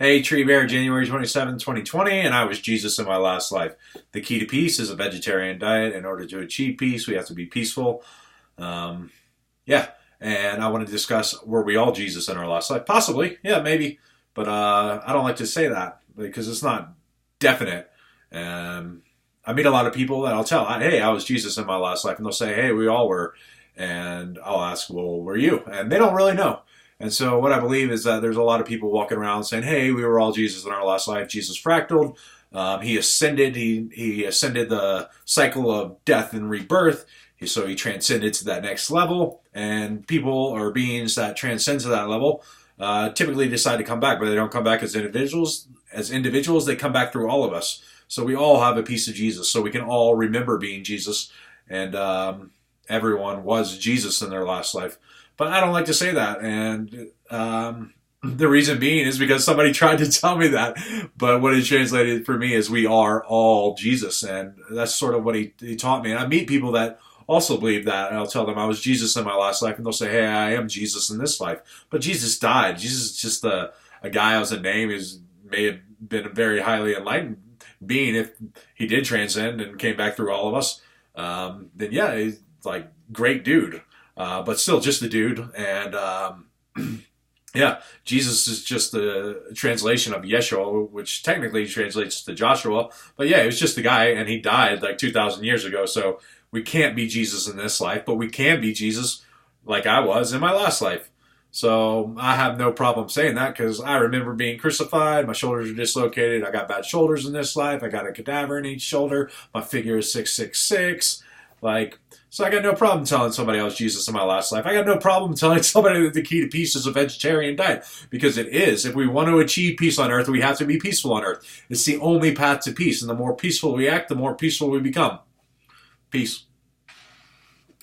Hey, Tree Bear, January 27, 2020, and I was Jesus in my last life. The key to peace is a vegetarian diet. In order to achieve peace, we have to be peaceful. Um, yeah, and I want to discuss, were we all Jesus in our last life? Possibly, yeah, maybe. But I don't like to say that because it's not definite. I meet a lot of people that I'll tell, hey, I was Jesus in my last life. And they'll say, hey, we all were. And I'll ask, well, were you? And they don't really know. And so what I believe is that there's a lot of people walking around saying, hey, we were all Jesus in our last life. Jesus fractaled. He ascended. He ascended the cycle of death and rebirth. So he transcended to that next level. And people or beings that transcend to that level typically decide to come back, but they don't come back as individuals. As individuals, they come back through all of us. So we all have a piece of Jesus. So we can all remember being Jesus. And everyone was Jesus in their last life. But I don't like to say that, and the reason being is because somebody tried to tell me that. But what it translated for me is we are all Jesus, and that's sort of what he taught me. And I meet people that also believe that, and I'll tell them I was Jesus in my last life, and they'll say, hey, I am Jesus in this life. But Jesus died. Jesus is just a guy as a name who may have been a very highly enlightened being. If he did transcend and came back through all of us, then yeah, he's like great dude. But still just a dude. And yeah, Jesus is just the translation of Yeshua, which technically translates to Joshua. But yeah, it was just a guy, and he died like 2,000 years ago. So we can't be Jesus in this life, but we can be Jesus like I was in my last life. So I have no problem saying that because I remember being crucified. My shoulders are dislocated. I got bad shoulders in this life. I got a cadaver in each shoulder. My figure is 666. So I got no problem telling somebody I was Jesus in my last life. I got no problem telling somebody that the key to peace is a vegetarian diet, because it is. If we want to achieve peace on earth, we have to be peaceful on earth. It's the only path to peace, and the more peaceful we act, the more peaceful we become. Peace.